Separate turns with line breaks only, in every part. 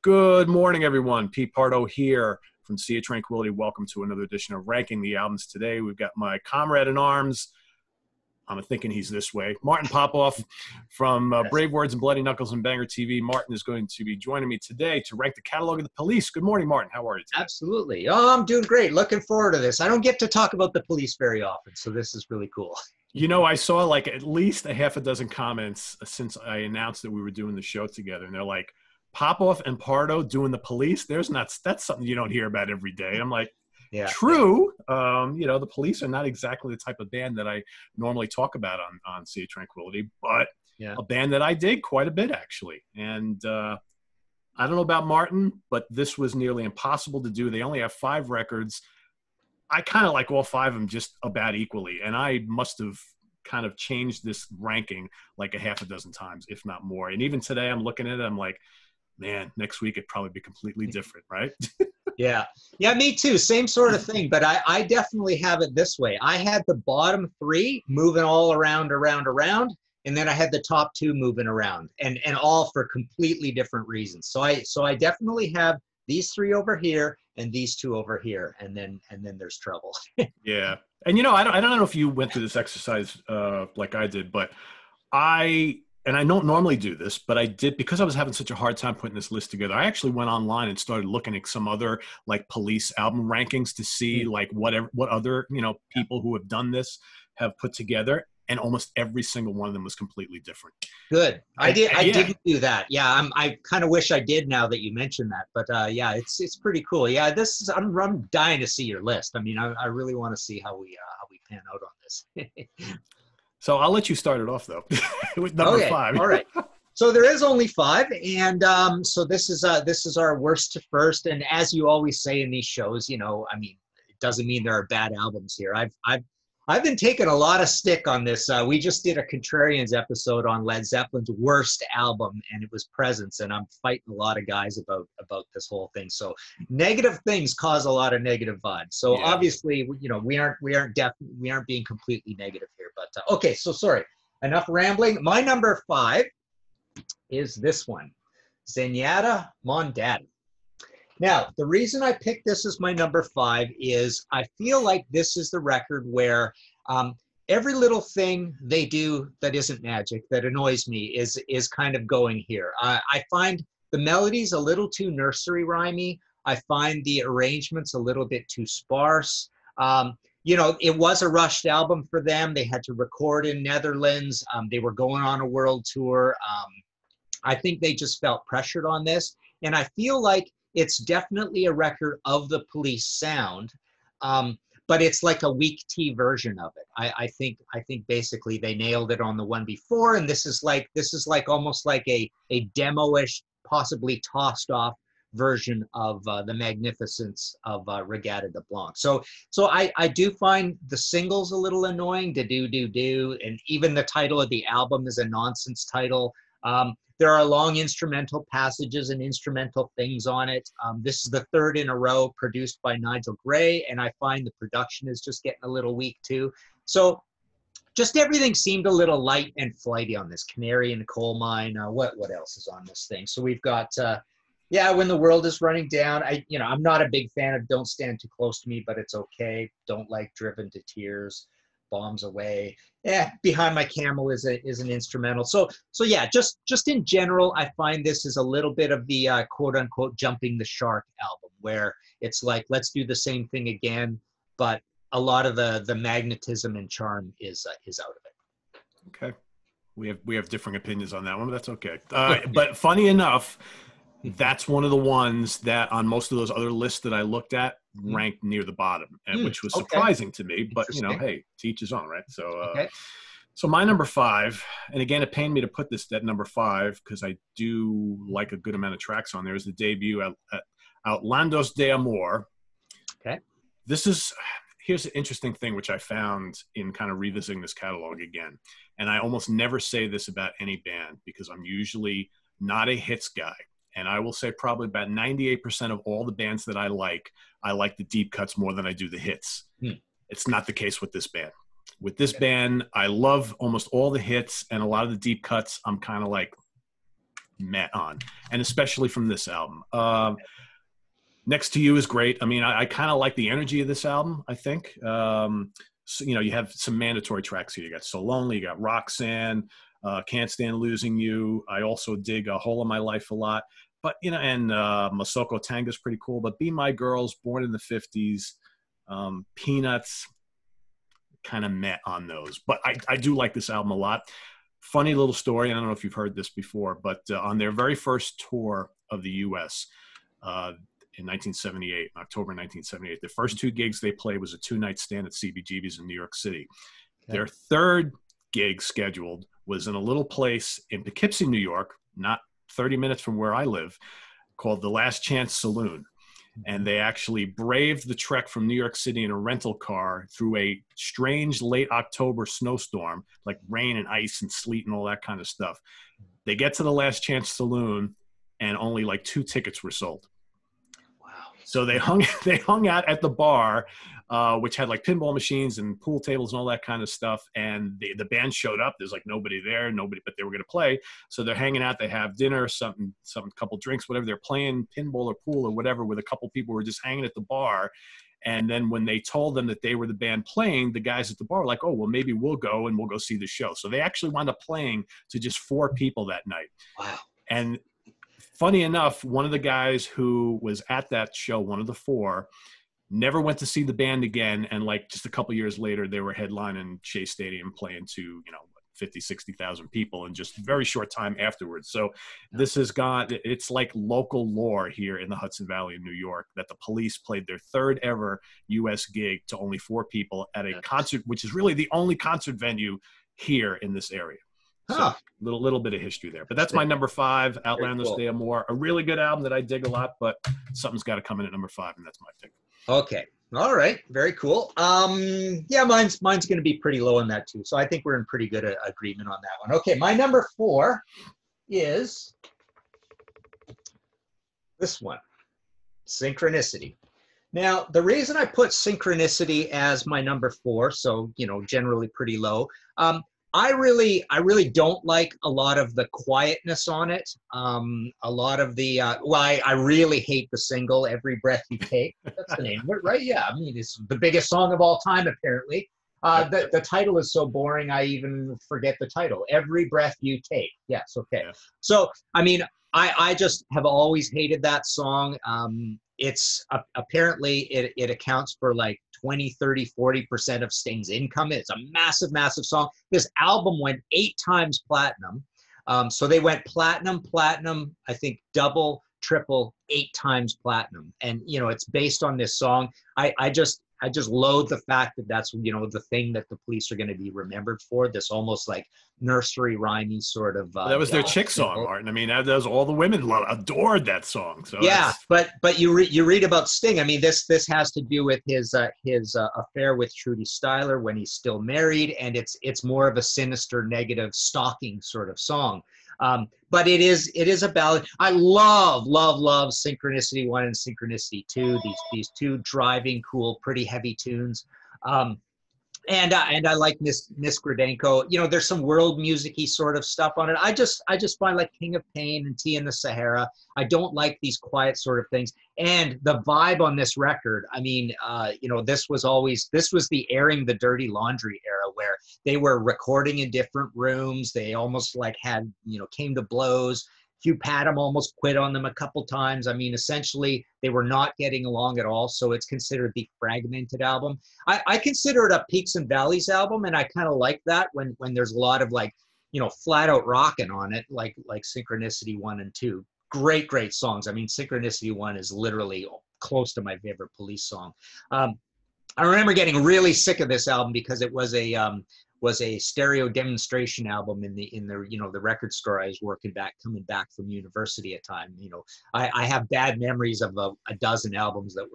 Good morning, everyone. Pete Pardo here from Sea of Tranquility. Welcome to another edition of Ranking the Albums. Today, we've got my comrade in arms. I'm thinking he's this way. Martin Popoff from Brave Words and Bloody Knuckles and Banger TV. Martin is going to be joining me today to rank the catalog of the Police. Good morning, Martin. How are you today?
Absolutely. Oh, I'm doing great. Looking forward to this. I don't get to talk about the Police very often, so this is really cool.
You know, I saw like at least a half a dozen comments since I announced that we were doing the show together, and they're like, Popoff and Pardo doing the Police. That's something you don't hear about every day. I'm like,
Yeah.
true. You know, the Police are not exactly the type of band that I normally talk about on Sea of Tranquility, but a band that I dig quite a bit, actually. And I don't know about Martin, but this was nearly impossible to do. They only have 5 records. I kind of like all 5 of them just about equally, and I must have kind of changed this ranking like a half a dozen times, if not more. And even today, I'm looking at it, I'm like, man, next week it'd probably be completely different, right?
Yeah, me too. Same sort of thing, but I definitely have it this way. I had the bottom 3 moving all around, and then I had the top 2 moving around, and all for completely different reasons. So I definitely have these 3 over here and these 2 over here, and then there's trouble.
Yeah. And you know, I don't know if you went through this exercise like I did, but I don't normally do this, but I did because I was having such a hard time putting this list together. I actually went online and started looking at some other like Police album rankings to see like what other, you know, people who have done this have put together, and almost every single one of them was completely different.
Good. I didn't do that. Yeah, I kind of wish I did now that you mentioned that. But yeah, it's pretty cool. Yeah, I'm dying to see your list. I mean, I really want to see how we pan out on this.
So I'll let you start it off though with number 5.
All right. So there is only 5, and so this is our worst to first. And as you always say in these shows, you know, I mean, it doesn't mean there are bad albums here. I've been taking a lot of stick on this. We just did a Contrarians episode on Led Zeppelin's worst album, and it was Presence. And I'm fighting a lot of guys about this whole thing. So negative things cause a lot of negative vibes. So obviously, you know, we aren't being completely negative here. But okay, so sorry, enough rambling. My number 5 is this one, Zenyatta Mondatta. Now, the reason I picked this as my number 5 is I feel like this is the record where every little thing they do that isn't magic, that annoys me, is kind of going here. I find the melodies a little too nursery rhymey. I find the arrangements a little bit too sparse. You know, it was a rushed album for them. They had to record in Netherlands. They were going on a world tour. I think they just felt pressured on this. And I feel like it's definitely a record of the Police sound, but it's like a weak tea version of it. I think basically they nailed it on the one before, and this is like almost like a demo-ish, possibly tossed off version of the magnificence of Regatta de Blanc. So I do find the singles a little annoying, do, and even the title of the album is a nonsense title. There are long instrumental passages and instrumental things on it. This is the 3rd in a row produced by Nigel Gray, and I find the production is just getting a little weak too. So just everything seemed a little light and flighty on this. Canary in the Coal Mine. What else is on this thing? So we've got, When the World is Running Down. I'm not a big fan of Don't Stand Too Close to Me, but it's okay. Don't Like Driven to Tears. Bombs Away. Behind My Camel is an instrumental. So yeah, just in general, I find this is a little bit of the quote unquote jumping the shark album, where it's like, let's do the same thing again, but a lot of the magnetism and charm is out of it.
Okay, we have differing opinions on that one, but that's okay. But funny enough, that's one of the ones that on most of those other lists that I looked at ranked near the bottom, and which was surprising to me, but you know, hey, to each his own, right? So, so my number 5, and again, it pained me to put this at number 5 because I do like a good amount of tracks on there, is the debut at Outlandos D'amour.
Okay.
Here's an interesting thing which I found in kind of revisiting this catalog again, and I almost never say this about any band because I'm usually not a hits guy. And I will say probably about 98% of all the bands that I like the deep cuts more than I do the hits. It's not the case with this band. With this band, I love almost all the hits, and a lot of the deep cuts, I'm kind of like, met on, and especially from this album. Next to You is great. I mean, I kind of like the energy of this album, I think. So, you know, you have some mandatory tracks here. You got So Lonely, you got Roxanne, Can't Stand Losing You. I also dig A Hole in My Life a lot. But, you know, and Masoko Tango's pretty cool. But Be My Girls, Born in the 50s, Peanuts, kind of met on those. But I do like this album a lot. Funny little story, I don't know if you've heard this before, but on their very first tour of the U.S., in 1978, October 1978. The first 2 gigs they played was a 2-night stand at CBGB's in New York City. Okay. Their third gig scheduled was in a little place in Poughkeepsie, New York, not 30 minutes from where I live, called the Last Chance Saloon. And they actually braved the trek from New York City in a rental car through a strange late October snowstorm, like rain and ice and sleet and all that kind of stuff. They get to the Last Chance Saloon and only like 2 tickets were sold. So they hung out at the bar, which had like pinball machines and pool tables and all that kind of stuff. And the band showed up. There's like nobody there, but they were going to play. So they're hanging out. They have dinner, something, couple drinks, whatever. They're playing pinball or pool or whatever with a couple people who were just hanging at the bar. And then when they told them that they were the band playing, the guys at the bar were like, oh, well, maybe we'll go and we'll go see the show. So they actually wound up playing to just 4 people that night. Wow. And funny enough, one of the guys who was at that show, one of the 4, never went to see the band again. And like just a couple years later, they were headlining Shea Stadium playing to, you know, 50, 60,000 people in just a very short time afterwards. So this has got, it's like local lore here in the Hudson Valley in New York that the Police played their 3rd ever U.S. gig to only 4 people at a concert, which is really the only concert venue here in this area. So little bit of history there. But that's my number 5, Outlandos D'amour. A really good album that I dig a lot, but something's got to come in at number 5, and that's my pick.
Okay. All right. Very cool. Yeah, mine's going to be pretty low on that too. So I think we're in pretty good agreement on that one. Okay, my number 4 is this one, Synchronicity. Now, the reason I put Synchronicity as my number 4, so, you know, generally pretty low, I really don't like a lot of the quietness on it. A lot of the, I really hate the single, Every Breath You Take. That's the name of it, right? Yeah, I mean, it's the biggest song of all time, apparently. The title is so boring, I even forget the title. Every Breath You Take. Yes, okay. Yeah. So, I mean, I just have always hated that song. It's apparently it accounts for like 20, 30, 40% of Sting's income. It's a massive, massive song. This album went 8 times platinum. So they went platinum, I think double, triple, 8 times platinum. And, you know, it's based on this song. I just loathe the fact that that's, you know, the thing that the Police are going to be remembered for, this almost like nursery rhymey sort of.
That was their chick song, Martin. I mean, that was all the women adored that song. So
yeah, but you read about Sting. I mean, this has to do with his affair with Trudy Styler when he's still married, and it's more of a sinister, negative, stalking sort of song. But it is a ballad. I love Synchronicity 1 and Synchronicity 2. These 2 driving, cool, pretty heavy tunes. And I like Miss Gradenko. You know, there's some world music-y sort of stuff on it. I just find like King of Pain and Tea in the Sahara. I don't like these quiet sort of things. And the vibe on this record, I mean, you know, this was the airing the dirty laundry era where they were recording in different rooms. They almost like had, you know, came to blows. Hugh Padgham almost quit on them a couple times. I mean, essentially, they were not getting along at all. So it's considered the fragmented album. I consider it a peaks and valleys album, and I kind of like that when there's a lot of like, you know, flat out rocking on it, like Synchronicity 1 and 2. Great songs. I mean, Synchronicity 1 is literally close to my favorite Police song. I remember getting really sick of this album because it was a stereo demonstration album in the you know, the record store I was coming back from university at time. You know, I have bad memories of a dozen albums that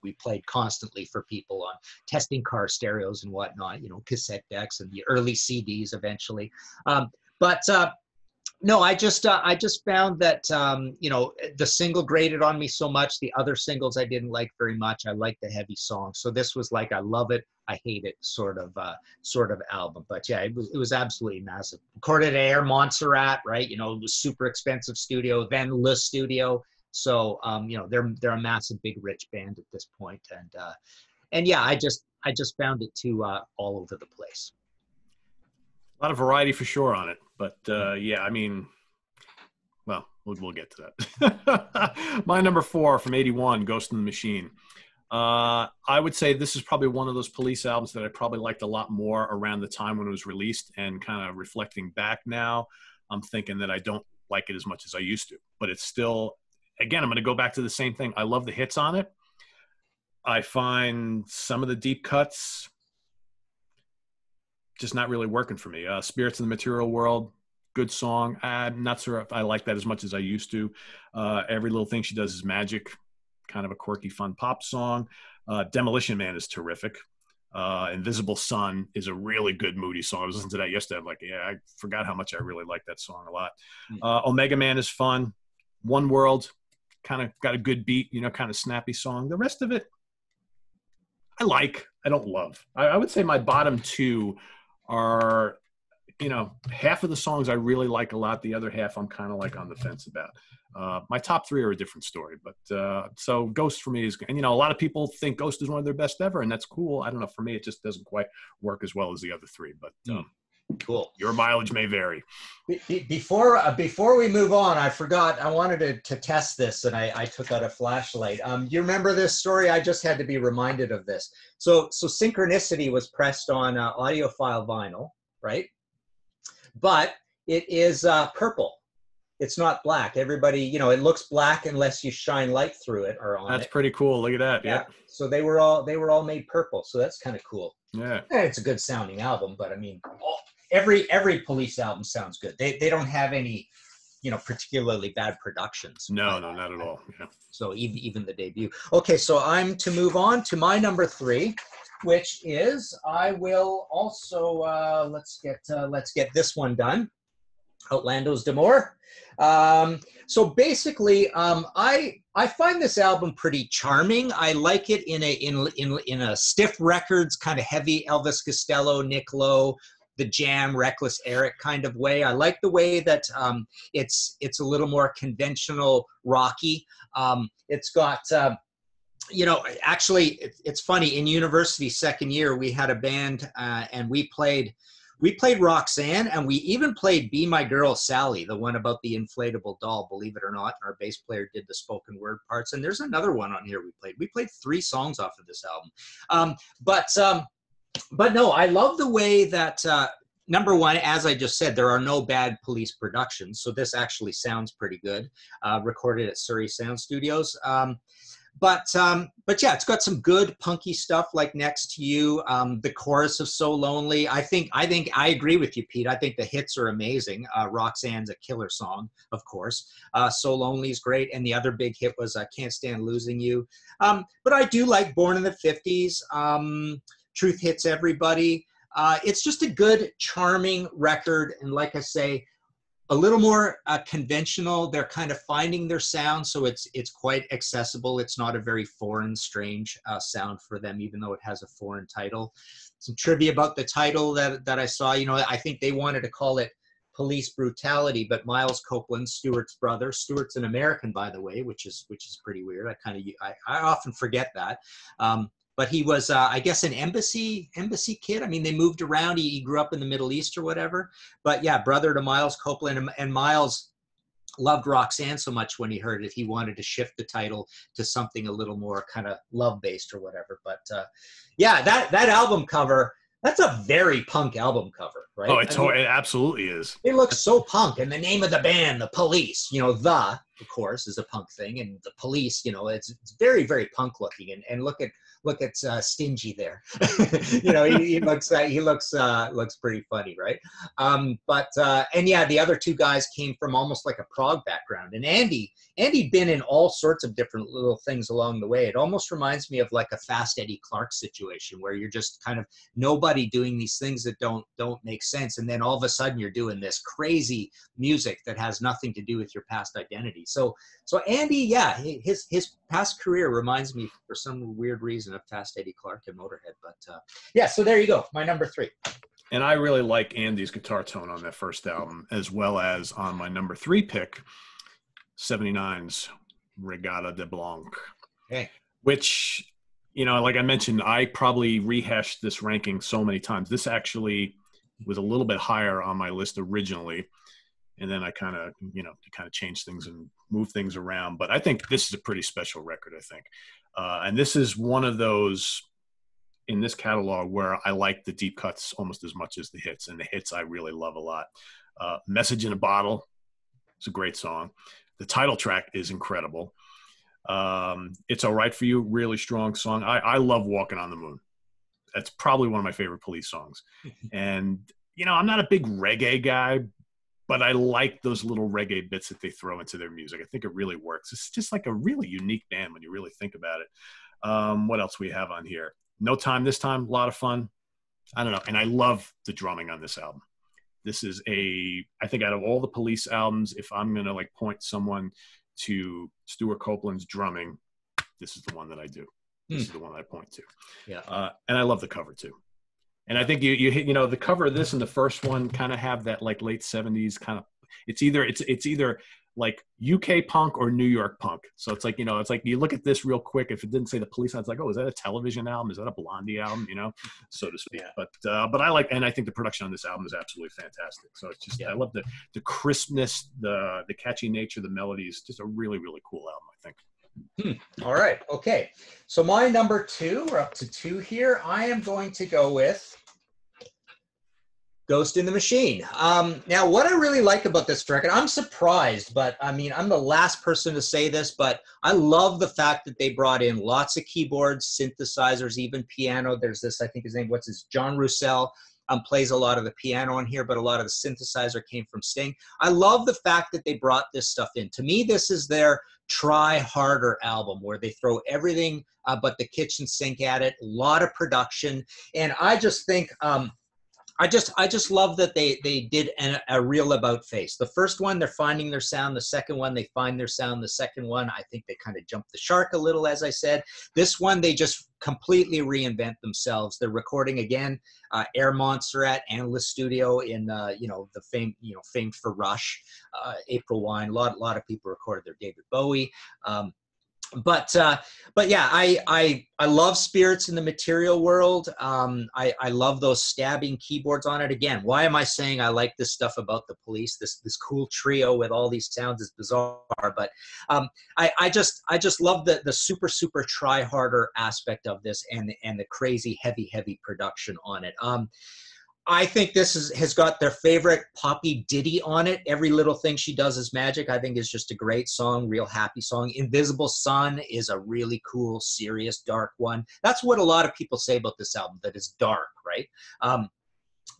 we played constantly for people on testing car stereos and whatnot, you know, cassette decks and the early CDs eventually. But No, I just found that the single grated on me so much. The other singles I didn't like very much. I like the heavy songs, so this was like I love it, I hate it sort of album. But yeah, it was absolutely massive. Recorded at Air Montserrat, right? It was super expensive studio, then Le Studio. So they're a massive, big, rich band at this point, and yeah, I just found it too all over the place.
A lot of variety for sure on it, but yeah, I mean, well, we'll get to that. My number 4 from '81, Ghost in the Machine. I would say this is probably one of those Police albums that I probably liked a lot more around the time when it was released, and kind of reflecting back now, I'm thinking that I don't like it as much as I used to, but it's still, again, I'm going to go back to the same thing. I love the hits on it. I find some of the deep cuts just not really working for me. Spirits in the Material World, good song. I'm not sure if I like that as much as I used to. Every Little Thing She Does Is Magic, kind of a quirky, fun pop song. Demolition Man is terrific. Invisible Sun is a really good, moody song. I was listening to that yesterday. I'm like, yeah, I forgot how much I really like that song a lot. Omega Man is fun. One World, kind of got a good beat, kind of snappy song. The rest of it, I don't love. I would say my bottom 2 are, half of the songs I really like a lot. The other half I'm kind of like on the fence about. My top 3 are a different story, but so Ghost for me is, and a lot of people think Ghost is one of their best ever, and that's cool. I don't know. For me, it just doesn't quite work as well as the other 3, but
cool.
Your mileage may vary.
Before we move on, I forgot, I wanted to test this, and I took out a flashlight. You remember this story? I just had to be reminded of this. So Synchronicity was pressed on audiophile vinyl, right? But it is purple. It's not black. Everybody, it looks black unless you shine light through it or on it.
That's pretty cool. Look at that. Yeah.
So they were all made purple. So that's kind of cool.
Yeah.
It's a good sounding album, but I mean, every Police album sounds good. They don't have any, particularly bad productions.
No, not at all. Yeah.
So even the debut. Okay, so I'm to move on to my number 3, which is, I will also let's get this one done. Outlandos D'amour. So basically, I find this album pretty charming. I like it in a Stiff Records kind of heavy Elvis Costello, Nick Lowe, The Jam, Reckless Eric kind of way. I like the way that it's a little more conventional, rocky. It's got actually, it's funny. In university second year, we had a band and we played Roxanne, and we even played Be My Girl Sally, the one about the inflatable doll, believe it or not. Our bass player did the spoken word parts. And there's another one on here we played. We played 3 songs off of this album. But no, I love the way that, number one, as I just said, there are no bad Police productions. So this actually sounds pretty good, recorded at Surrey Sound Studios. But yeah, it's got some good punky stuff like Next to You, the chorus of So Lonely. I think I agree with you, Pete. I think the hits are amazing. Roxanne's a killer song, of course. So Lonely is great, and the other big hit was Can't Stand Losing You. But I do like Born in the 50s. Truth Hits Everybody. It's just a good, charming record, and like I say, a little more conventional. They're kind of finding their sound, so it's quite accessible. It's not a very foreign, strange sound for them, even though it has a foreign title. Some trivia about the title that I saw. I think they wanted to call it Police Brutality, but Miles Copeland, Stewart's brother, Stewart's an American, by the way, which is pretty weird. I often forget that. But he was, I guess, an embassy kid. I mean, they moved around. He grew up in the Middle East or whatever. But yeah, brother to Miles Copeland. And Miles loved Roxanne so much when he heard it, he wanted to shift the title to something a little more kind of love-based or whatever. But yeah, that album cover, that's a very punk album cover, right?
Oh, it absolutely is.
It looks so punk. And the name of the band, The Police, of course, is a punk thing, and the police, you know, it's very, very punk looking. And look at Stingy there. You know, he looks pretty funny, right? And yeah, the other two guys came from almost like a prog background. And Andy been in all sorts of different little things along the way. It almost reminds me of like a Fast Eddie Clark situation, where you're just kind of nobody doing these things that don't make sense, and then all of a sudden you're doing this crazy music that has nothing to do with your past identity. So Andy, yeah, his past career reminds me for some weird reason of Fast Eddie Clark and Motorhead. But yeah, so there you go, my number 3.
And I really like Andy's guitar tone on that first album, as well as on my number 3 pick, 79's Regatta de Blanc.
Okay.
Which, you know, like I mentioned, I probably rehashed this ranking so many times. This actually was a little bit higher on my list originally, and then I kind of changed things and moved things around. But I think this is a pretty special record, I think. And this is one of those in this catalog where I like the deep cuts almost as much as the hits, and the hits I really love a lot. Message in a Bottle is a great song. The title track is incredible. It's All Right for You, really strong song. I love Walking on the Moon. That's probably one of my favorite Police songs. And, you know, I'm not a big reggae guy, but I like those little reggae bits that they throw into their music. I think it really works. It's just like a really unique band when you really think about it. What else we have on here? No Time This Time, a lot of fun. I don't know. And I love the drumming on this album. This is I think out of all the Police albums, if I'm going to like point someone to Stuart Copeland's drumming, this is the one that I do. This is the one I point to.
Yeah.
And I love the cover too. And I think you know, the cover of this and the first one kind of have that like late 70s kind of, it's either like UK punk or New York punk. So it's like, you know, it's like you look at this real quick. If it didn't say the Police, it's like, oh, is that a Television album? Is that a Blondie album? You know, so to speak.
Yeah.
But I like, and I think the production on this album is absolutely fantastic. So it's just, I love the crispness, the catchy nature, the melodies. Just a really, really cool album, I think.
All right. Okay. So my number 2, we're up to 2 here. I am going to go with Ghost in the Machine. Now, what I really like about this record, I'm surprised, but I mean, I'm the last person to say this, but I love the fact that they brought in lots of keyboards, synthesizers, even piano. There's this, I think his name, John Roussel, plays a lot of the piano on here, but a lot of the synthesizer came from Sting. I love the fact that they brought this stuff in. To me, this is their try harder album, where they throw everything but the kitchen sink at it, a lot of production. And I just think, I just love that they did a real about face. The first one, they're finding their sound. The second one, they find their sound. The second one, I think they kind of jumped the shark a little, as I said. This one, they just completely reinvent themselves. They're recording again, Air Montserrat, Analyst Studio in the famed for Rush, April Wine. A lot of people recorded their David Bowie. But yeah, I love Spirits in the Material World. I love those stabbing keyboards on it. Again, why am I saying I like this stuff about the Police? This cool trio with all these sounds is bizarre, but I just love the super try harder aspect of this and the crazy heavy production on it. I think this has got their favorite poppy ditty on it. Every Little Thing She Does Is Magic, I think, is just a great song, real happy song. Invisible Sun is a really cool, serious, dark one. That's what a lot of people say about this album, that it's dark, right?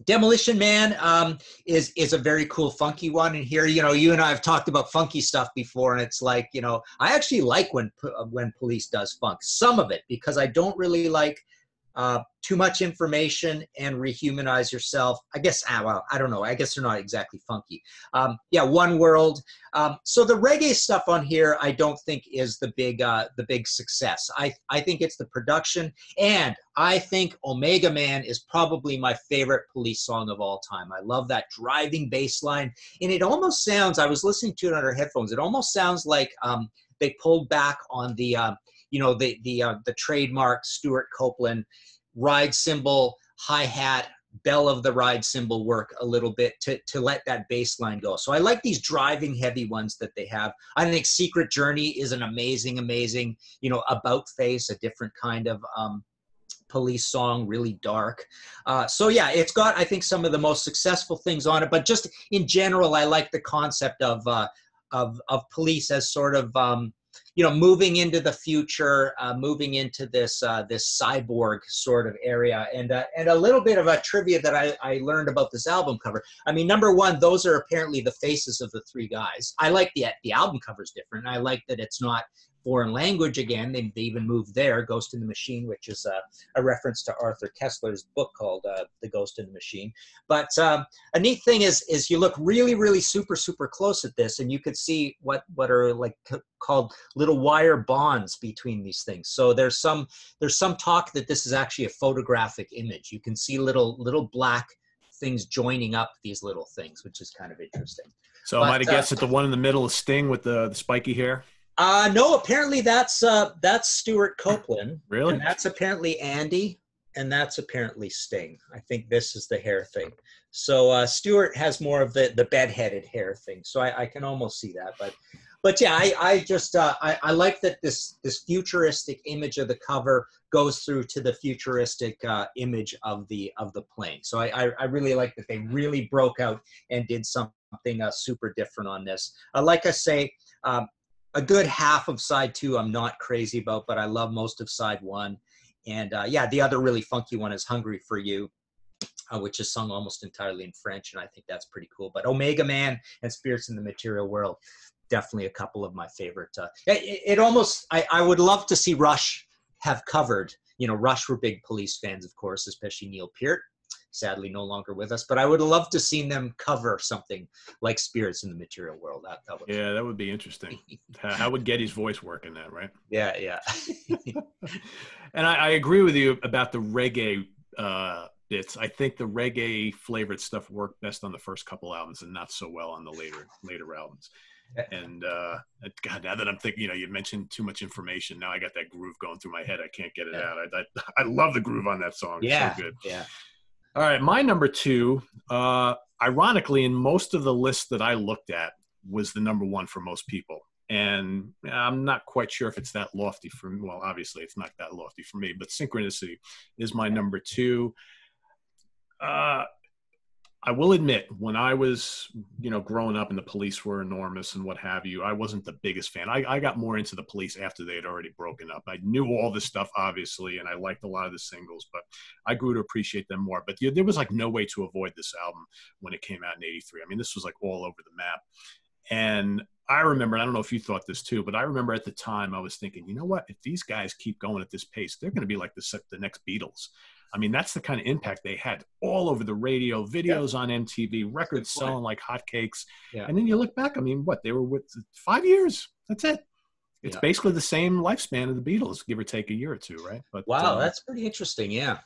Demolition Man is a very cool, funky one. And here, you know, you and I have talked about funky stuff before, and it's like, you know, I actually like when Police does funk. Some of it, because I don't really like too much information and Rehumanize Yourself. I guess, well, I don't know. I guess they're not exactly funky. Yeah, One World. So the reggae stuff on here, I don't think is the big success. I think it's the production, and I think Omega Man is probably my favorite Police song of all time. I love that driving bass line, and it almost sounds, I was listening to it on our headphones, it almost sounds like they pulled back on the the trademark Stuart Copeland ride cymbal, hi-hat, bell of the ride cymbal work a little bit to let that bass line go. So I like these driving heavy ones that they have. I think Secret Journey is an amazing, about face, a different kind of Police song, really dark. So yeah, it's got, I think, some of the most successful things on it, but just in general, I like the concept of Police as sort of moving into the future, moving into this cyborg sort of area, and a little bit of a trivia that I learned about this album cover. I mean, number one, those are apparently the faces of the three guys. I like the album cover's different. I like that it's not foreign language again. They even moved there, Ghost in the Machine, which is a reference to Arthur Kessler's book called The Ghost in the Machine. But a neat thing is you look really, really super, super close at this, and you could see what are like called little wire bonds between these things. So there's some talk that this is actually a photographic image. You can see little black things joining up these little things, which is kind of interesting.
So I might have guessed that the one in the middle is Sting with the spiky hair.
No, apparently that's Stuart Copeland.
Really?
And that's apparently Andy, and that's apparently Sting. I think this is the hair thing. So Stuart has more of the bedheaded hair thing. So I can almost see that. But yeah, I just I like that this futuristic image of the cover goes through to the futuristic image of the plane. So I really like that they really broke out and did something super different on this. Like I say. A good half of side 2 I'm not crazy about, but I love most of side 1. And yeah, the other really funky one is Hungry for You, which is sung almost entirely in French, and I think that's pretty cool. But Omega Man and Spirits in the Material World, definitely a couple of my favorite. It almost, I would love to see Rush have covered. Rush were big Police fans, of course, especially Neil Peart. Sadly no longer with us, but I would love to see them cover something like Spirits in the Material World.
That would be interesting. How would Geddy's voice work in that, right?
Yeah.
And I agree with you about the reggae bits. I think the reggae flavored stuff worked best on the first couple albums and not so well on the later albums. And God, now that I'm thinking, you mentioned too much information. Now I got that groove going through my head. I can't get it out. I love the groove on that song.
Yeah,
it's so good.
Yeah.
All right, my number 2, ironically, in most of the lists that I looked at, was the number 1 for most people. And I'm not quite sure if it's that lofty for me. Well, obviously, it's not that lofty for me, but Synchronicity is my number 2. I will admit, when I was, growing up and the Police were enormous and what have you, I wasn't the biggest fan. I got more into the Police after they had already broken up. I knew all this stuff, obviously, and I liked a lot of the singles, but I grew to appreciate them more. But there was like no way to avoid this album when it came out in '83. I mean, this was like all over the map. And I remember, and I don't know if you thought this too, but I remember at the time I was thinking, you know what, if these guys keep going at this pace, they're going to be like the next Beatles. I mean, that's the kind of impact they had all over the radio, videos on MTV, records selling like hotcakes. Yeah. And then you look back, I mean, they were with 5 years. That's it. It's basically the same lifespan of the Beatles, give or take a year or two, right? But
wow, that's pretty interesting. Yeah.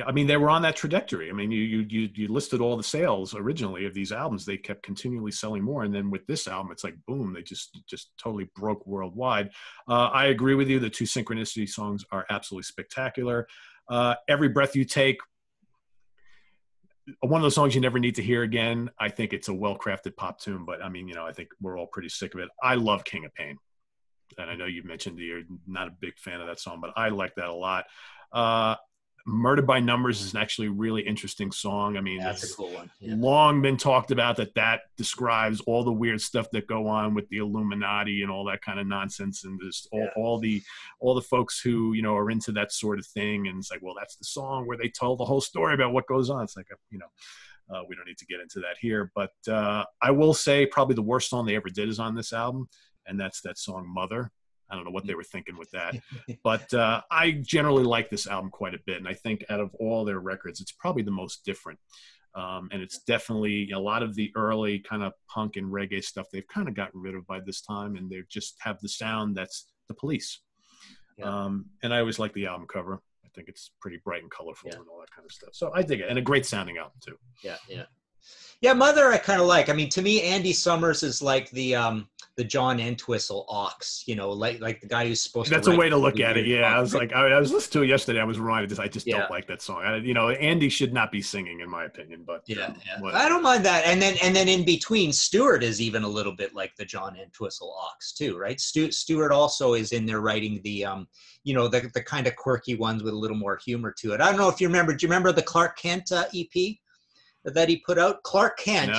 I mean, they were on that trajectory. I mean, you listed all the sales originally of these albums. They kept continually selling more, and then with this album, it's like boom, they just totally broke worldwide. I agree with you. The 2 Synchronicity songs are absolutely spectacular. Every Breath You Take, one of those songs you never need to hear again. I think it's a well-crafted pop tune, but I mean, I think we're all pretty sick of it. I love King of Pain, and I know you mentioned you're not a big fan of that song, but I like that a lot. Murdered by Numbers is an actually really interesting song. I mean,
that's a cool one. Yeah.
Long been talked about that describes all the weird stuff that go on with the Illuminati and all that kind of nonsense, and just all the folks who are into that sort of thing. And it's like, well, that's the song where they tell the whole story about what goes on. It's like, we don't need to get into that here, but I will say probably the worst song they ever did is on this album, and that's that song Mother. I don't know what they were thinking with that, but I generally like this album quite a bit. And I think out of all their records, it's probably the most different. And it's definitely a lot of the early kind of punk and reggae stuff they've kind of gotten rid of by this time. And they just have the sound that's the Police. Yeah. And I always like the album cover. I think it's pretty bright and colorful and all that kind of stuff. So I dig it. And a great sounding album too.
Yeah, Mother I kind of like. I mean, to me, Andy Summers is like the John Entwistle Ox, like the guy who's supposed to.
That's a way to look at it. Yeah, I was like, I was listening to it yesterday. I was reminded, I just don't like that song. Andy should not be singing, in my opinion. But
I don't mind that. And then in between, Stewart is even a little bit like the John Entwistle Ox too, right? Stewart also is in there writing the the kind of quirky ones with a little more humor to it. I don't know if you remember. Do you remember the Clark Kent EP that he put out? Clark Kent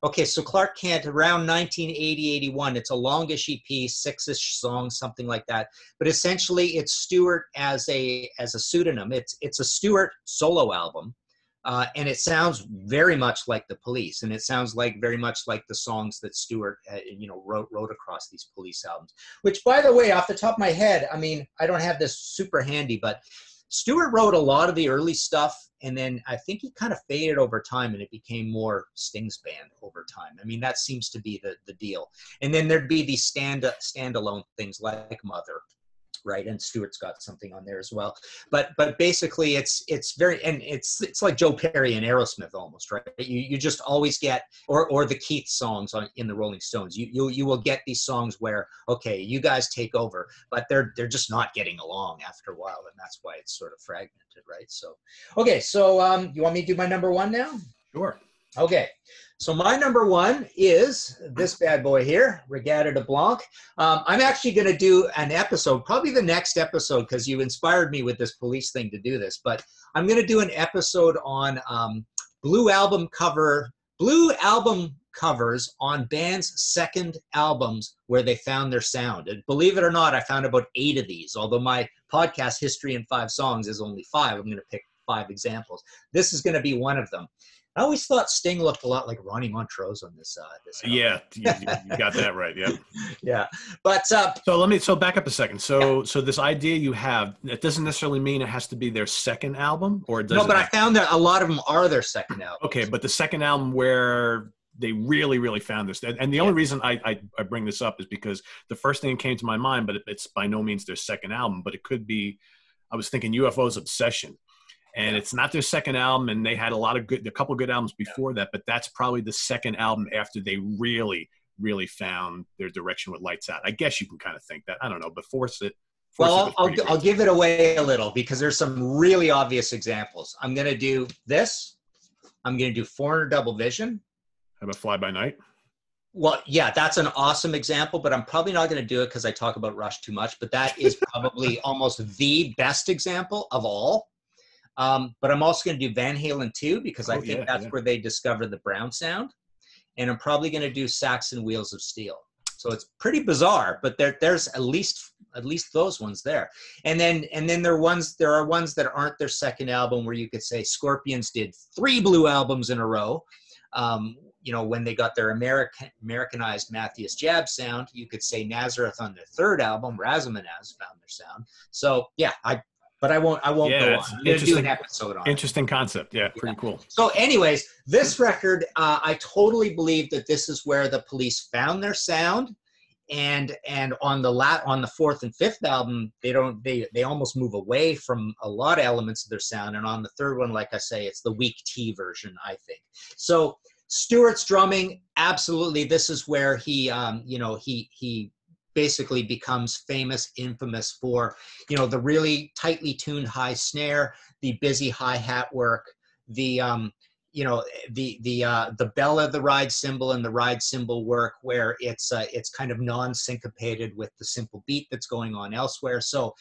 Okay, so Clark Kent, around 1980, 81, it's a longish EP, 6-ish songs, something like that. But essentially, it's Stewart as a pseudonym. It's a Stewart solo album, and it sounds very much like the Police, and it sounds like very much like the songs that Stewart, wrote across these Police albums. Which, by the way, off the top of my head, I mean, I don't have this super handy, but Stewart wrote a lot of the early stuff, and then I think he kind of faded over time, and it became more Sting's band over time. I mean, that seems to be the deal. And then there'd be these standalone things like Mother, right? And Stewart's got something on there as well. But basically, it's very, and it's like Joe Perry and Aerosmith almost, right? You just always get, or the Keith songs in the Rolling Stones. You will get these songs where, okay, you guys take over, but they're just not getting along after a while, and that's why it's sort of fragmented, right? So, okay, so you want me to do my number one now?
Sure.
Okay, so my number one is this bad boy here, Regatta de Blanc. I'm actually going to do an episode, probably the next episode, because you inspired me with this Police thing to do this, but I'm going to do an episode on blue album covers on bands' second albums where they found their sound. And believe it or not, I found about 8 of these, although my podcast, History in 5 Songs, is only 5. I'm going to pick 5 examples. This is going to be one of them. I always thought Sting looked a lot like Ronnie Montrose on this album.
Yeah, you got that right. Yeah.
Yeah. But
so back up a second. So this idea you have, it doesn't necessarily mean it has to be their second album, or does
no, but I found that a lot of them are their second album.
Okay, but the second album where they really, really found this. And the only reason I bring this up is because the first thing that came to my mind, but it's by no means their second album, but it could be, I was thinking UFO's Obsession. And it's not their second album, and they had a couple good albums before that, but that's probably the second album after they really, really found their direction with Lights Out. I guess you can kind of think that. I don't know, but Force It.
Well, I'll give it away a little because there's some really obvious examples. I'm going to do this. I'm going to do Foreigner Double Vision.
How about Fly By Night?
Well, yeah, that's an awesome example, but I'm probably not going to do it because I talk about Rush too much, but that is probably almost the best example of all. But I'm also going to do Van Halen 2 because I think that's where they discovered the Brown sound. And I'm probably going to do Saxon Wheels of Steel. So it's pretty bizarre, but there's at least those ones there. And then there are ones that aren't their second album where you could say Scorpions did 3 blue albums in a row. When they got their Americanized Matthias Jab sound, you could say Nazareth on their third album, Razamanaz found their sound. So yeah, But I won't go on. I'm going to do an episode on it.
Interesting concept. Yeah, pretty cool.
So anyways, this record, I totally believe that this is where the Police found their sound. And on the 4th and 5th album, they almost move away from a lot of elements of their sound. And on the 3rd one, like I say, it's the weak T version, I think. So Stewart's drumming, absolutely. This is where he basically becomes infamous for, the really tightly tuned high snare, the busy hi-hat work, the bell of the ride cymbal and the ride cymbal work where it's kind of non-syncopated with the simple beat that's going on elsewhere. So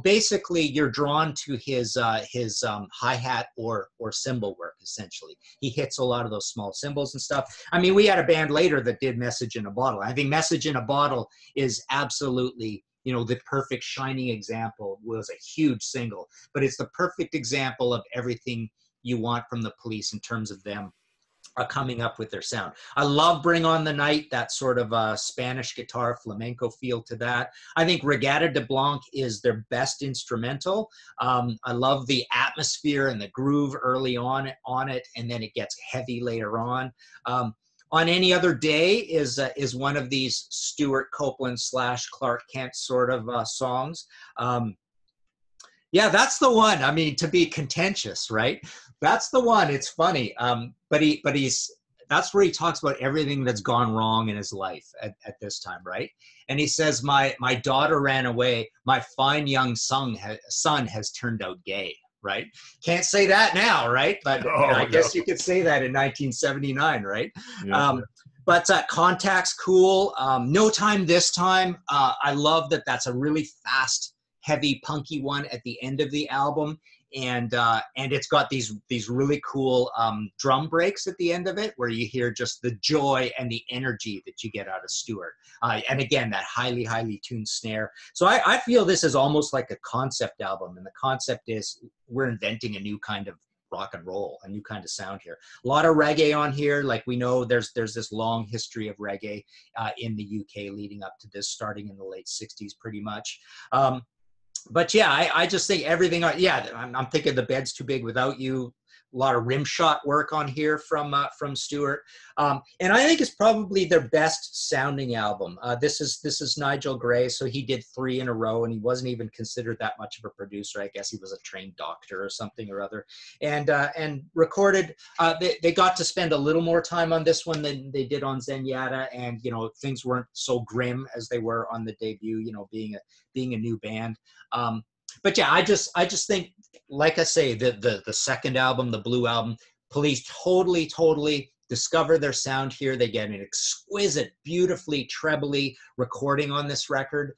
basically you're drawn to his hi-hat or cymbal work, essentially. He hits a lot of those small cymbals and stuff. I mean, we had a band later that did Message in a Bottle. I think Message in a Bottle is absolutely, the perfect shining example. Was a huge single, but it's the perfect example of everything you want from the Police in terms of them coming up with their sound. I love Bring on the Night, that sort of Spanish guitar flamenco feel to that. I think Regatta de Blanc is their best instrumental. I love the atmosphere and the groove early on it, and then it gets heavy later on. On Any Other Day is one of these Stewart Copeland / Clark Kent sort of songs. Yeah, that's the one. I mean, to be contentious, right? That's the one. It's funny. But that's where he talks about everything that's gone wrong in his life at this time, right? And he says, my daughter ran away. My fine young son has turned out gay, right? Can't say that now, right? But I guess you could say that in 1979, right? Yeah. But Contact's cool. No Time This Time. I love that. That's a really fast heavy punky one at the end of the album. And it's got these really cool drum breaks at the end of it, where you hear just the joy and the energy that you get out of Stewart. And again, that highly tuned snare. So I feel this is almost like a concept album, and the concept is we're inventing a new kind of rock and roll, a new kind of sound here. A lot of reggae on here. Like we know there's this long history of reggae in the UK leading up to this, starting in the late 60s pretty much. But yeah, I just think everything, I'm thinking The Bed's Too Big Without You. A lot of rim shot work on here from Stewart. And I think it's probably their best sounding album. This is Nigel Gray, so he did 3 in a row, and he wasn't even considered that much of a producer. I guess he was a trained doctor or something or other. And recorded, they got to spend a little more time on this one than they did on Zenyatta, and things weren't so grim as they were on the debut, being a new band. But yeah, I just think, like I say, the second album, the Blue Album, Police totally discover their sound here. They get an exquisite, beautifully trebly recording on this record.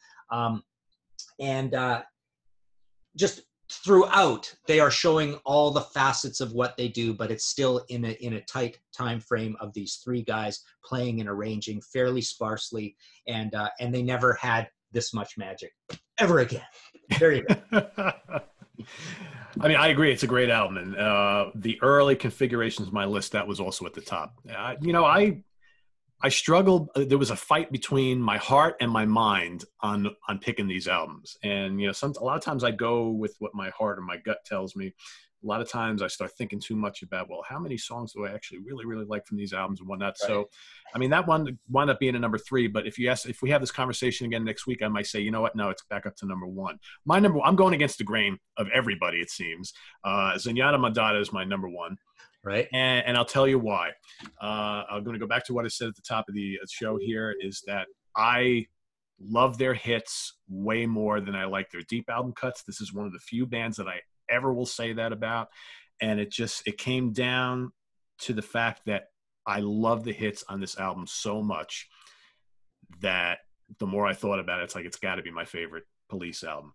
Just throughout, they are showing all the facets of what they do, but it's still in a tight time frame of these 3 guys playing and arranging fairly sparsely, and they never had this much magic ever again. There you go.
I mean, I agree. It's a great album. And the early configurations of my list, that was also at the top. I struggled. There was a fight between my heart and my mind on picking these albums. And, a lot of times I go with what my heart or my gut tells me. A lot of times I start thinking too much about, well, how many songs do I actually really like from these albums and whatnot. Right. So, I mean, that one wound up being a number 3. But if we have this conversation again next week, I might say, you know what? No, it's back up to number 1. I'm going against the grain of everybody, it seems. Zenyatta Madada is my number 1.
Right.
And I'll tell you why. I'm going to go back to what I said at the top of the show here, is that I love their hits way more than I like their deep album cuts. This is one of the few bands that I ever will say that about. And it came down to the fact that I love the hits on this album so much that the more I thought about it, it's like, it's got to be my favorite Police album.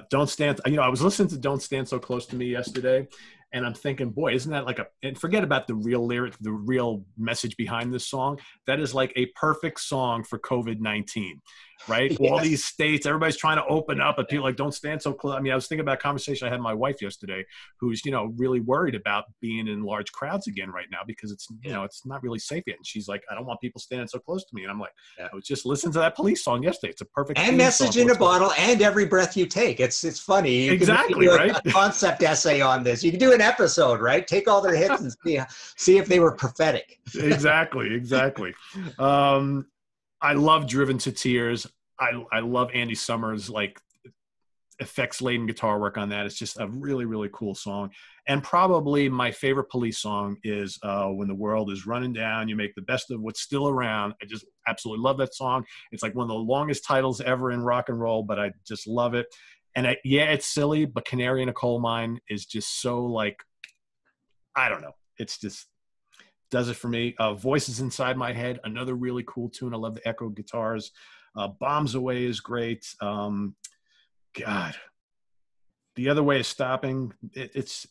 Don't Stand, I was listening to Don't Stand So Close to Me yesterday, and I'm thinking, boy, isn't that like and forget about the real lyric, the real message behind this song. That is like a perfect song for COVID-19, right? Yes. All these states, everybody's trying to open up, and people like, don't stand so close. I mean, I was thinking about a conversation I had with my wife yesterday, who's, really worried about being in large crowds again right now, because it's, it's not really safe yet. And she's like, I don't want people standing so close to me. And I'm like, I was just listening to that Police song yesterday. It's a perfect
and Message in a Bottle and Every Breath You Take. It's funny. You
exactly,
can do
right?
A concept essay on this. You can do an episode, right? Take all their hits and see if they were prophetic.
Exactly. I love Driven to Tears. I love Andy Summers' like effects-laden guitar work on that. It's just a really, really cool song. And probably my favorite Police song is When the World is Running Down, You Make the Best of What's Still Around. I just absolutely love that song. It's like one of the longest titles ever in rock and roll, but I just love it. And it's silly, but Canary in a Coal Mine is just so like, I don't know. It's just does it for me. Voices Inside My Head, another really cool tune. I love the echo guitars. Bombs Away is great. God, The Other Way is Stopping. It's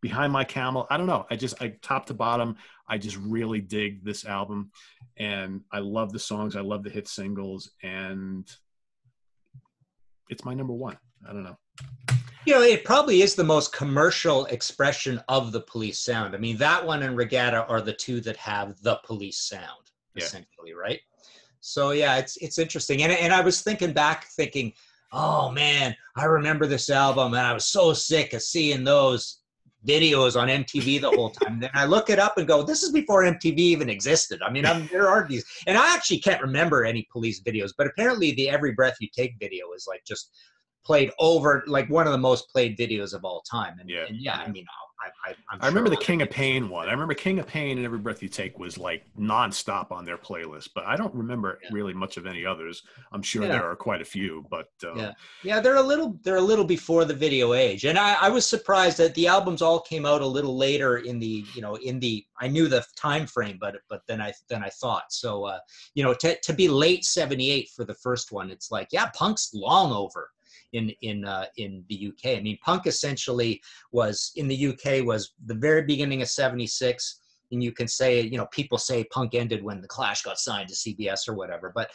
Behind My Camel. I don't know. I top to bottom, I just really dig this album, and I love the songs. I love the hit singles, and it's my number 1. I don't know.
It probably is the most commercial expression of the Police sound. I mean, that one and Regatta are the 2 that have the Police sound, essentially, right? So yeah, it's interesting. And I was thinking, oh man, I remember this album, and I was so sick of seeing those videos on MTV the whole time. Then I look it up and go, this is before MTV even existed. I mean, there are these, and I actually can't remember any Police videos, but apparently the Every Breath You Take video is like just played over, like one of the most played videos of all time. And I mean,
I remember the King of Pain one. I remember King of Pain and Every Breath You Take was like nonstop on their playlist, but I don't remember really much of any others. I'm sure there are quite a few, but
they're a little before the video age. And I was surprised that the albums all came out a little later in the I knew the time frame, but then I thought. So to be late 78 for the first one, it's like, punk's long over. in the UK. I mean, punk essentially was in the UK was the very beginning of '76. And you can say, you know, people say punk ended when the Clash got signed to CBS or whatever, but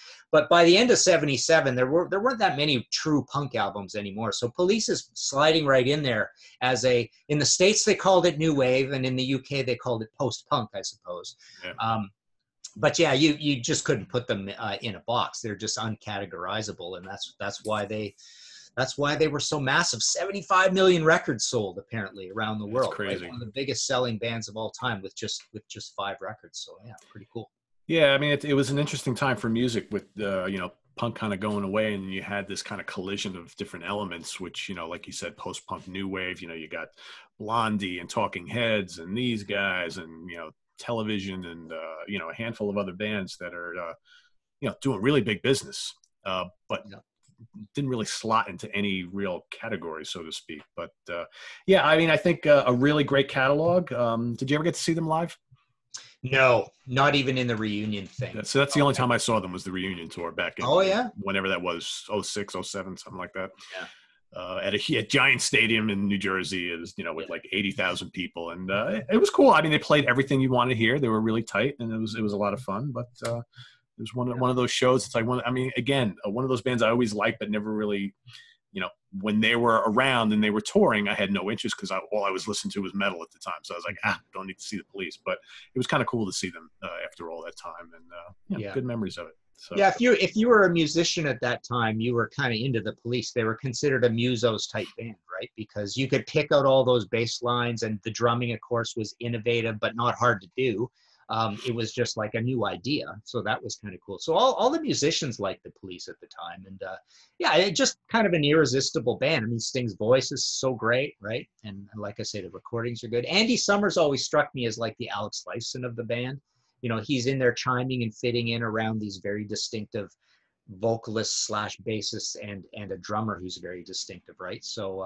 by the end of '77, there weren't that many true punk albums anymore. So Police is sliding right in there as in the States they called it new wave, and in the UK they called it post punk, I suppose. Yeah. But yeah, you just couldn't put them in a box. They're just uncategorizable, and that's why they were so massive. 75 million records sold apparently around the world.
That's crazy.
Right? One of the biggest selling bands of all time with just 5 records. So yeah, pretty cool.
Yeah, I mean, it was an interesting time for music with punk kind of going away, and you had this kind of collision of different elements, which, like you said, post-punk, new wave. You got Blondie and Talking Heads and these guys, and Television, and a handful of other bands that are doing really big business, but didn't really slot into any real category, so to speak. But yeah, I mean, I think a really great catalog. Did you ever get to see them live?
No, not even in the reunion thing.
So that's the only time I saw them was the reunion tour back in whenever that was, 06, 07, something like that. Yeah. At a giant stadium in New Jersey, it was, with like 80,000 people, and it was cool. I mean, they played everything you want to hear. They were really tight, and it was a lot of fun. But it was one of those shows. It's like one of those bands I always liked, but never really, when they were around and they were touring, I had no interest because all I was listening to was metal at the time. So I was like, don't need to see the Police. But it was kind of cool to see them after all that time, and good memories of it. So. Yeah,
if you were a musician at that time, you were kind of into the Police. They were considered a musos type band, right? Because you could pick out all those bass lines, and the drumming, of course, was innovative but not hard to do. It was just like a new idea, so that was kind of cool. So all the musicians liked the Police at the time, and it just kind of an irresistible band. I mean, Sting's voice is so great, right? And like I say, the recordings are good. Andy Summers always struck me as like the Alex Lifeson of the band. He's in there chiming and fitting in around these very distinctive vocalists / bassists and a drummer who's very distinctive, right? So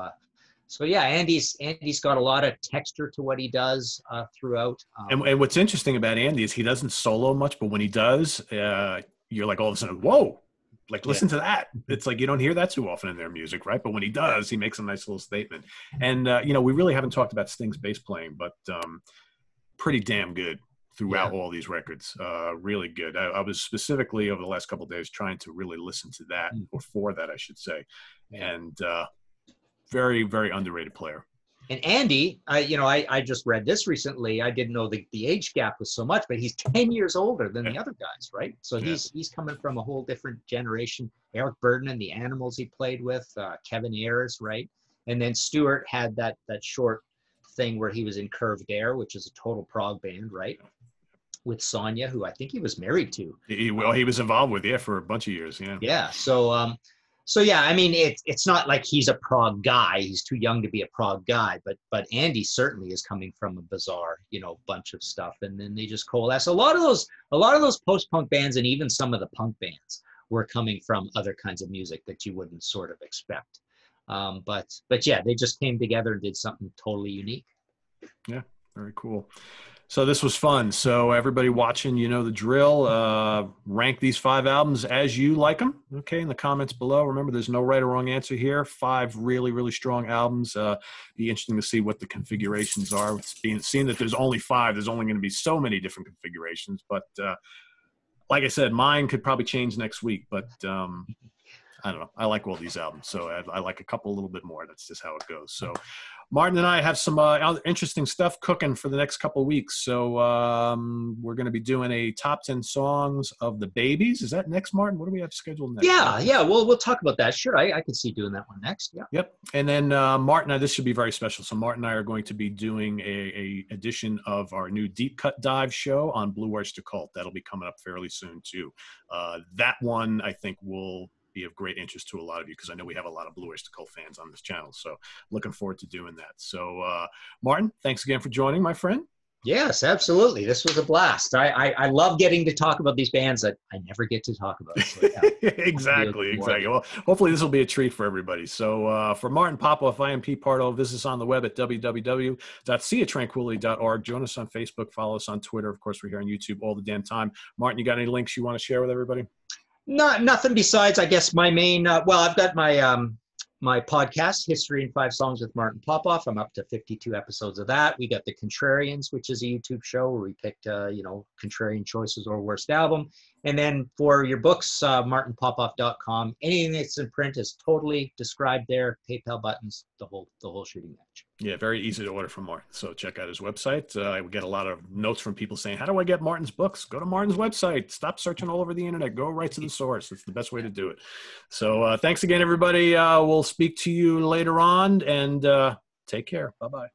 yeah, Andy's got a lot of texture to what he does throughout.
And what's interesting about Andy is he doesn't solo much, but when he does, you're like all of a sudden, whoa, like listen to that. It's like you don't hear that too often in their music, right? But when he does, he makes a nice little statement. And we really haven't talked about Sting's bass playing, but pretty damn good throughout all these records. Really good. I was specifically over the last couple of days trying to really listen to that, or for that, I should say. And very, very underrated player.
And Andy, I just read this recently. I didn't know the age gap was so much, but he's 10 years older than the other guys, right? So he's coming from a whole different generation. Eric Burdon and the Animals he played with, Kevin Ayers, right? And then Stewart had that short thing where he was in Curved Air, which is a total prog band, right? With Sonia, who I think he was married to.
He was involved with, for a bunch of years,
Yeah, so yeah, I mean, it's not like he's a prog guy. He's too young to be a prog guy, but Andy certainly is coming from a bizarre, bunch of stuff, and then they just coalesce. A lot of those post-punk bands and even some of the punk bands were coming from other kinds of music that you wouldn't sort of expect. But yeah, they just came together and did something totally unique.
Yeah, very cool. So this was fun. So everybody watching, the drill. Rank these 5 albums as you like them. Okay, in the comments below. Remember, there's no right or wrong answer here. 5 really, really strong albums. Be interesting to see what the configurations are. Seeing that there's only 5, there's only going to be so many different configurations. But like I said, mine could probably change next week. But I don't know. I like all these albums, so I like a couple a little bit more. That's just how it goes. So Martin and I have some other interesting stuff cooking for the next couple of weeks. So we're going to be doing a top 10 songs of the Babies. Is that next, Martin? What do we have scheduled next?
Yeah. We'll talk about that. Sure, I could see doing that one next. Yeah.
Yep. And then Martin, this should be very special. So Martin and I are going to be doing a edition of our new Deep Cut Dive show on Blue Oyster Cult. That'll be coming up fairly soon too. That one I think will be of great interest to a lot of you because I know we have a lot of Blue Oyster Cult fans on this channel. So looking forward to doing that. So Martin, thanks again for joining, my friend.
Yes, absolutely. This was a blast. I love getting to talk about these bands that I never get to talk about. So, yeah.
Exactly. Well, hopefully this will be a treat for everybody. So for Martin Popoff, I am Pete Pardo. Visit us on the web at www.seaoftranquility.org. Join us on Facebook. Follow us on Twitter. Of course, we're here on YouTube all the damn time. Martin, you got any links you want to share with everybody?
Nothing besides, I guess, my main. I've got my my podcast, History in 5 Songs with Martin Popoff. I'm up to 52 episodes of that. We got The Contrarians, which is a YouTube show where we picked, contrarian choices or worst album. And then for your books, martinpopoff.com. Anything that's in print is totally described there. PayPal buttons, the whole shooting match.
Yeah, very easy to order from Martin. So check out his website. We get a lot of notes from people saying, how do I get Martin's books? Go to Martin's website. Stop searching all over the internet. Go right to the source. It's the best way to do it. So thanks again, everybody. We'll speak to you later on, and take care. Bye-bye.